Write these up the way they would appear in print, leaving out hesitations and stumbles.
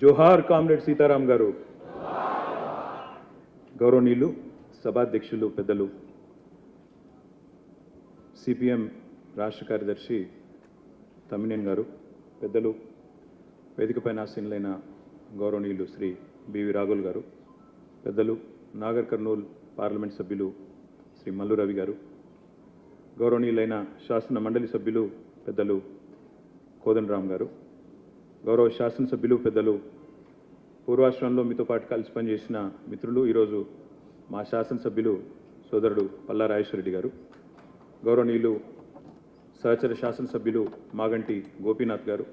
జోహార్ comrade Sitaram గారు. గౌరవనీయులు సభాధ్యక్షులు పెద్దలు సిపిఎం రాష్ట్ర కార్యదర్శి తమ్మినేని గారు, పెద్దలు వేదికపైన ఆసీనులైన గౌరవనీయులు శ్రీ బివి రాఘుల్ గారు, పెద్దలు నాగర్ కర్నూల్ పార్లమెంట్ సభ్యులు శ్రీ మల్లు రవి గారు, గౌరవనీయులైన శాసన మండలి సభ్యులు పెద్దలు కోదండరామ్ గారు, గౌరవ శాసనసభ్యులు పెద్దలు పూర్వాశ్రమంలో మీతో పాటు కలిసి పనిచేసిన మిత్రులు, ఈరోజు మా శాసనసభ్యులు సోదరుడు పల్లా రాజేశ్వరరెడ్డి గారు, గౌరవనీయులు సహచర శాసనసభ్యులు మాగంటి గోపీనాథ్ గారు,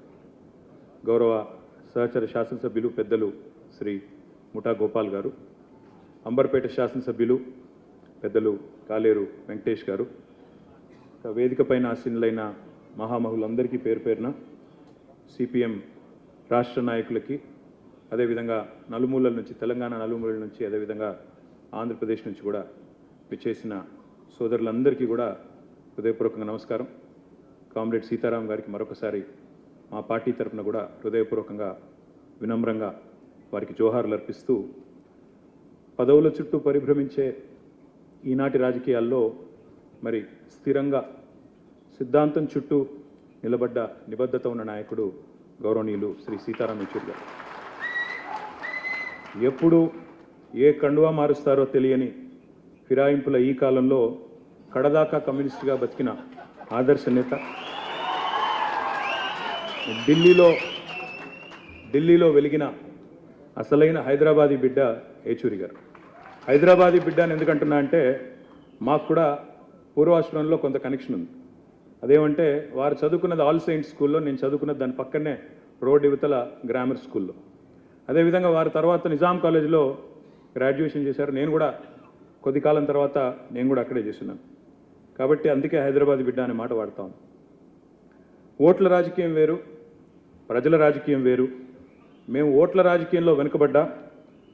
గౌరవ సహచర శాసనసభ్యులు పెద్దలు శ్రీ ముఠా గోపాల్ గారు, అంబర్పేట శాసనసభ్యులు పెద్దలు కాలేరు వెంకటేష్ గారు, వేదికపైన ఆసీనులైన మహామహులందరికీ పేరు పేరున సిపిఎం రాష్ట్ర నాయకులకి, అదేవిధంగా నలుమూలల నుంచి, తెలంగాణ నలుమూలల నుంచి, అదేవిధంగా ఆంధ్రప్రదేశ్ నుంచి కూడా విచ్చేసిన సోదరులందరికీ కూడా హృదయపూర్వకంగా నమస్కారం. కామ్రేడ్ సీతారాం గారికి మరొకసారి మా పార్టీ తరఫున కూడా హృదయపూర్వకంగా వినమ్రంగా వారికి జోహార్లు అర్పిస్తూ, పదవుల చుట్టూ పరిభ్రమించే ఈనాటి రాజకీయాల్లో మరి స్థిరంగా సిద్ధాంతం చుట్టూ నిలబడ్డ నిబద్ధత ఉన్న నాయకుడు గౌరవనీయులు శ్రీ సీతారాం యెచూరి గారు. ఎప్పుడు ఏ కండువా మారుస్తారో తెలియని ఫిరాయింపుల ఈ కాలంలో కడదాకా కమ్యూనిస్టుగా బతికిన ఆదర్శ నేత, ఢిల్లీలో వెలిగిన అసలైన హైదరాబాదీ బిడ్డ యెచూరి గారు. హైదరాబాదీ బిడ్డ అని ఎందుకంటున్నా అంటే, మాకు కూడా పూర్వాశ్రమంలో కొంత కనెక్షన్ ఉంది. అదేమంటే, వారు చదువుకున్నది ఆల్ సెయింట్స్ స్కూల్లో, నేను చదువుకున్నది దాని పక్కనే రోడ్ యువతల గ్రామర్ స్కూల్లో. అదేవిధంగా వారు తర్వాత నిజాం కాలేజీలో గ్రాడ్యుయేషన్ చేశారు. నేను కూడా కొద్ది కాలం తర్వాత నేను కూడా అక్కడే చేస్తున్నాను. కాబట్టి అందుకే హైదరాబాద్ బిడ్డ అనే మాట వాడతాం. ఓట్ల రాజకీయం వేరు, ప్రజల రాజకీయం వేరు. మేము ఓట్ల రాజకీయంలో వెనుకబడ్డా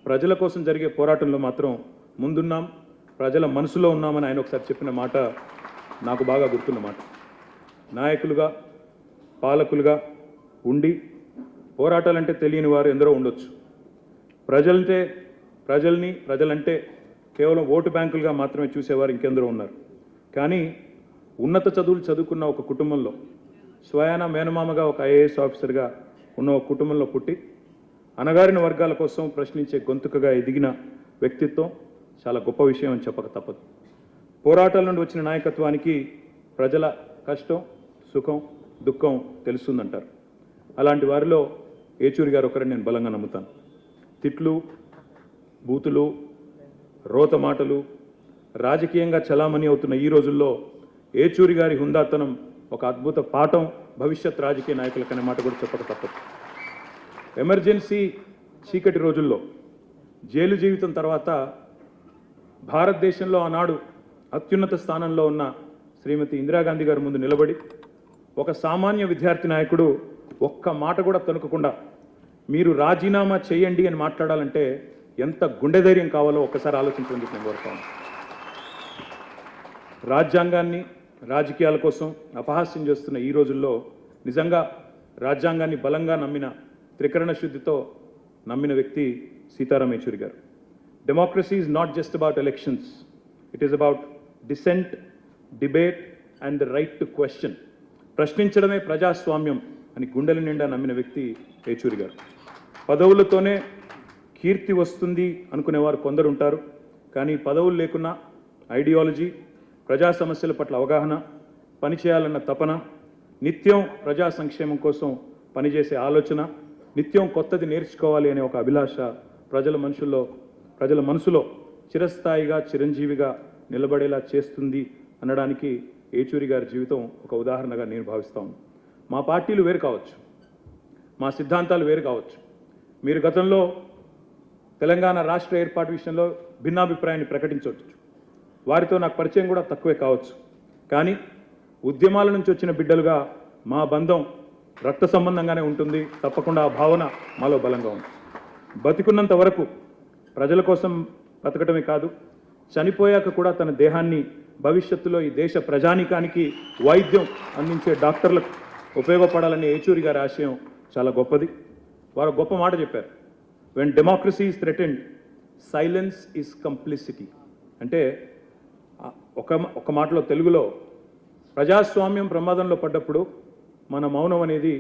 ప్రజల కోసం జరిగే పోరాటంలో మాత్రం ముందున్నాం, ప్రజల మనసులో ఉన్నామని ఆయన ఒకసారి చెప్పిన మాట నాకు బాగా గుర్తున్న మాట. నాయకులుగా, పాలకులుగా ఉండి పోరాటాలంటే తెలియని వారు ఎందరో ఉండొచ్చు. ప్రజలంటే కేవలం ఓటు బ్యాంకులుగా మాత్రమే చూసేవారు ఇంకెందరో ఉన్నారు. కానీ ఉన్నత చదువులు చదువుకున్న ఒక కుటుంబంలో, స్వయాన మేనమామగా ఒక ఐఏఎస్ ఆఫీసర్గా ఉన్న ఒక కుటుంబంలో పుట్టి అణగారిన వర్గాల కోసం ప్రశ్నించే గొంతుకగా ఎదిగిన వ్యక్తిత్వం చాలా గొప్ప విషయం అని చెప్పక తప్పదు. పోరాటాల నుండి వచ్చిన నాయకత్వానికి ప్రజల కష్టం, సుఖం, దుఃఖం తెలుస్తుందంటారు. అలాంటి వారిలో యెచూరి గారు ఒకరిని నేను బలంగా నమ్ముతాను. తిట్లు, బూతులు, రోత మాటలు రాజకీయంగా చలామణి అవుతున్న ఈ రోజుల్లో యెచూరి గారి హుందాతనం ఒక అద్భుత పాఠం భవిష్యత్ రాజకీయ నాయకులకనే మాట కూడా చెప్పక తప్పదు. ఎమర్జెన్సీ చీకటి రోజుల్లో, జైలు జీవితం తర్వాత భారతదేశంలో ఆనాడు అత్యున్నత స్థానంలో ఉన్న శ్రీమతి ఇందిరాగాంధీ గారి ముందు నిలబడి ఒక సామాన్య విద్యార్థి నాయకుడు ఒక్క మాట కూడా తొనకకుండా మీరు రాజీనామా చేయండి అని మాట్లాడాలంటే ఎంత గుండె ధైర్యం కావాలో ఒక్కసారి ఆలోచించండి. నేను కోరుతాను. రాజ్యాంగాన్ని రాజకీయాల కోసం అపహాస్యం చేస్తున్న ఈ రోజుల్లో నిజంగా రాజ్యాంగాన్ని బలంగా నమ్మిన, త్రికరణ శుద్ధితో నమ్మిన వ్యక్తి సీతారాం యెచూరి గారు. Democracy is not just about elections, it is about dissent, debate and the right to question. ప్రశ్నించడమే ప్రజాస్వామ్యం అని గుండెల నిండా నమ్మిన వ్యక్తి యెచూరి గారు. పదవులతోనే కీర్తి వస్తుంది అనుకునేవారు కొందరు ఉంటారు. కానీ పదవులు లేకున్నా ఐడియాలజీ, ప్రజా సమస్యల పట్ల అవగాహన, పనిచేయాలన్న తపన, నిత్యం ప్రజా సంక్షేమం కోసం పనిచేసే ఆలోచన, నిత్యం కొత్తది నేర్చుకోవాలి అనే ఒక అభిలాష ప్రజల మనసులో చిరస్థాయిగా, చిరంజీవిగా నిలబడేలా చేస్తుంది అనడానికి యెచూరి గారి జీవితం ఒక ఉదాహరణగా నేను భావిస్తాను. మా పార్టీలు వేరు కావచ్చు, మా సిద్ధాంతాలు వేరు కావచ్చు. మీరు గతంలో తెలంగాణ రాష్ట్ర ఏర్పాటు విషయంలో భిన్నాభిప్రాయాన్ని ప్రకటించవచ్చు. వారితో నాకు పరిచయం కూడా తక్కువే కావచ్చు. కానీ ఉద్యమాల నుంచి వచ్చిన బిడ్డలుగా మా బంధం రక్త సంబంధంగానే ఉంటుంది. తప్పకుండా ఆ భావన మాలో బలంగా ఉంది. బతికున్నంత వరకు ప్రజల కోసం బతకటమే కాదు, చనిపోయాక కూడా తన దేహాన్ని భవిష్యత్తులో ఈ దేశ ప్రజానీకానికి వైద్యం అందించే డాక్టర్లకు ఉపయోగపడాలనే యెచూరి గారి ఆశయం చాలా గొప్పది. వారు గొప్ప మాట చెప్పారు. When democracy is threatened, silence is complicity. అంటే ఒక మాటలో తెలుగులో ప్రజాస్వామ్యం ప్రమాదంలో పడ్డప్పుడు మన మౌనం అనేది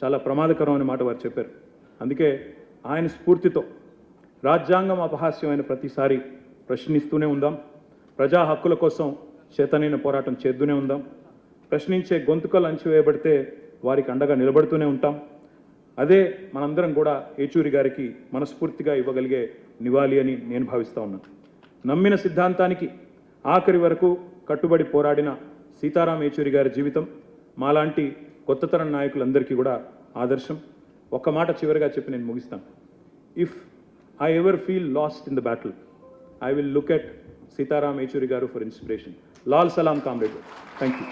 చాలా ప్రమాదకరం అనే మాట వారు చెప్పారు. అందుకే ఆయన స్ఫూర్తితో రాజ్యాంగం అపహాస్యమైన ప్రతిసారి ప్రశ్నిస్తూనే ఉందాం, ప్రజా హక్కుల కోసం చేతనైన పోరాటం చేస్తూనే ఉందాం, ప్రశ్నించే గొంతుకలు అణచివేయబడితే వారికి అండగా నిలబడుతూనే ఉంటాం. అదే మనందరం కూడా ఏచూరి గారికి మనస్ఫూర్తిగా ఇవ్వగలిగే నివాళి అని నేను భావిస్తూ ఉన్నాను. నమ్మిన సిద్ధాంతానికి ఆఖరి వరకు కట్టుబడి పోరాడిన సీతారాం ఏచూరి గారి జీవితం మాలాంటి కొత్త తరం నాయకులందరికీ కూడా ఆదర్శం. ఒక్క మాట చివరిగా చెప్పి నేను ముగిస్తాను. If I ever feel lost in the battle, I will look at Sitaram Yechury గారు ఫర్ ఇన్స్పిరేషన్. లాల్ సలాం కామ్రేడ్. Thank you.